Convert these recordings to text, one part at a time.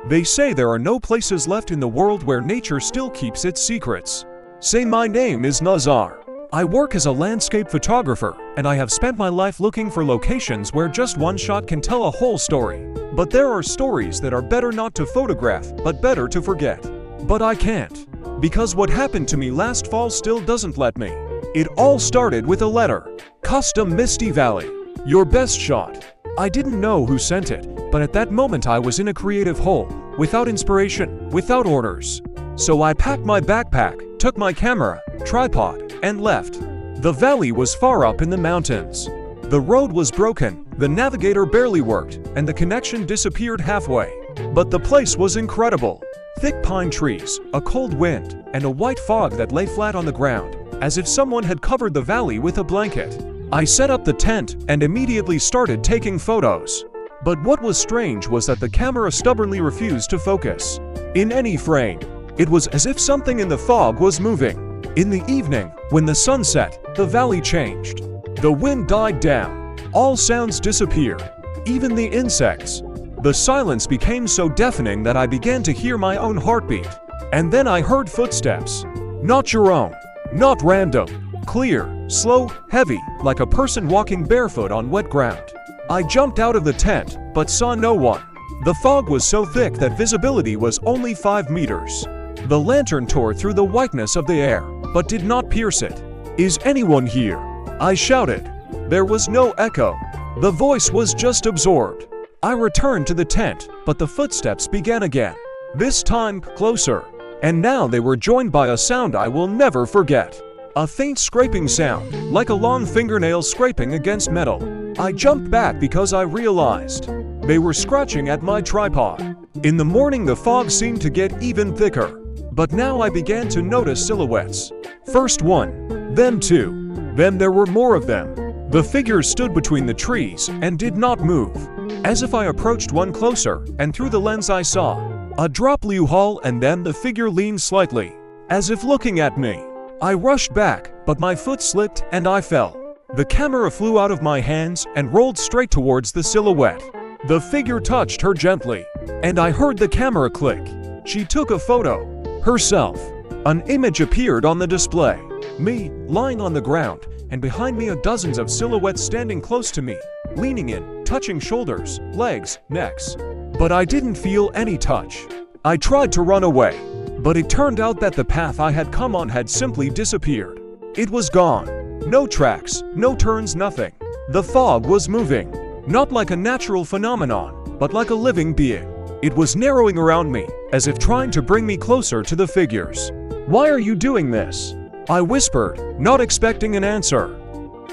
They say there are no places left in the world where nature still keeps its secrets. Say my name is Nazar. I work as a landscape photographer, and I have spent my life looking for locations where just one shot can tell a whole story. But there are stories that are better not to photograph, but better to forget. But I can't. Because what happened to me last fall still doesn't let me. It all started with a letter. Custom Misty Valley. Your best shot. I didn't know who sent it, but at that moment I was in a creative hole, without inspiration, without orders. So I packed my backpack, took my camera, tripod, and left. The valley was far up in the mountains. The road was broken, the navigator barely worked, and the connection disappeared halfway. But the place was incredible. Thick pine trees, a cold wind, and a white fog that lay flat on the ground, as if someone had covered the valley with a blanket. I set up the tent and immediately started taking photos. But what was strange was that the camera stubbornly refused to focus. In any frame, it was as if something in the fog was moving. In the evening, when the sun set, the valley changed. The wind died down. All sounds disappeared, even the insects. The silence became so deafening that I began to hear my own heartbeat. And then I heard footsteps. Not your own, not random. Clear, slow, heavy, like a person walking barefoot on wet ground. I jumped out of the tent, but saw no one. The fog was so thick that visibility was only 5 meters. The lantern tore through the whiteness of the air, but did not pierce it. Is anyone here? I shouted. There was no echo. The voice was just absorbed. I returned to the tent, but the footsteps began again. This time, closer. And now they were joined by a sound I will never forget. A faint scraping sound, like a long fingernail scraping against metal. I jumped back because I realized they were scratching at my tripod. In the morning the fog seemed to get even thicker, but now I began to notice silhouettes. First one, then two, then there were more of them. The figures stood between the trees and did not move. As if I approached one closer, and through the lens I saw a drop U-Haul, and then the figure leaned slightly, as if looking at me. I rushed back, but my foot slipped and I fell. The camera flew out of my hands and rolled straight towards the silhouette. The figure touched her gently, and I heard the camera click. She took a photo. Herself. An image appeared on the display. Me, lying on the ground, and behind me dozens of silhouettes standing close to me, leaning in, touching shoulders, legs, necks. But I didn't feel any touch. I tried to run away, but it turned out that the path I had come on had simply disappeared. It was gone. No tracks, no turns, nothing. The fog was moving, not like a natural phenomenon, but like a living being. It was narrowing around me, as if trying to bring me closer to the figures. Why are you doing this? I whispered, not expecting an answer.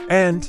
And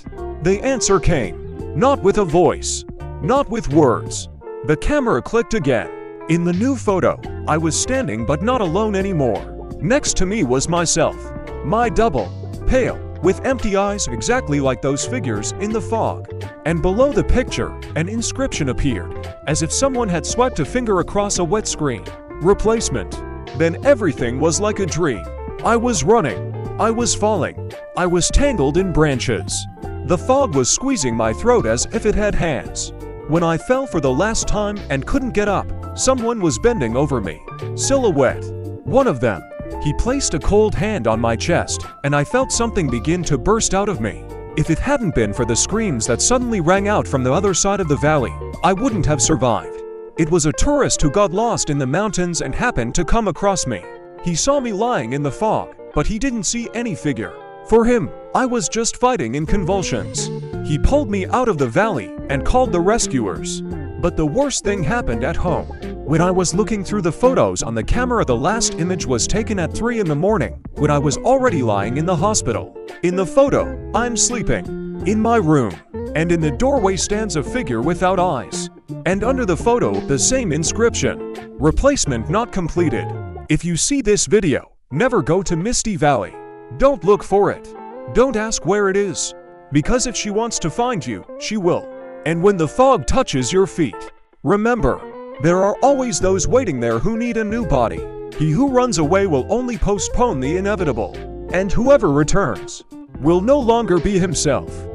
the answer came. Not with a voice, not with words. The camera clicked again. In the new photo, I was standing but not alone anymore. Next to me was myself, my double, pale, with empty eyes exactly like those figures in the fog. And below the picture, an inscription appeared, as if someone had swiped a finger across a wet screen. Replacement. Then everything was like a dream. I was running. I was falling. I was tangled in branches. The fog was squeezing my throat as if it had hands. When I fell for the last time and couldn't get up, someone was bending over me. Silhouette. One of them. He placed a cold hand on my chest, and I felt something begin to burst out of me. If it hadn't been for the screams that suddenly rang out from the other side of the valley, I wouldn't have survived. It was a tourist who got lost in the mountains and happened to come across me. He saw me lying in the fog, but he didn't see any figure. For him, I was just fighting in convulsions. He pulled me out of the valley and called the rescuers. But the worst thing happened at home. When I was looking through the photos on the camera, the last image was taken at 3 in the morning, when I was already lying in the hospital. In the photo, I'm sleeping, in my room, and in the doorway stands a figure without eyes. And under the photo, the same inscription, replacement not completed. If you see this video, never go to Misty Valley. Don't look for it. Don't ask where it is. Because if she wants to find you, she will. And when the fog touches your feet, remember, there are always those waiting there who need a new body. He who runs away will only postpone the inevitable. And whoever returns will no longer be himself.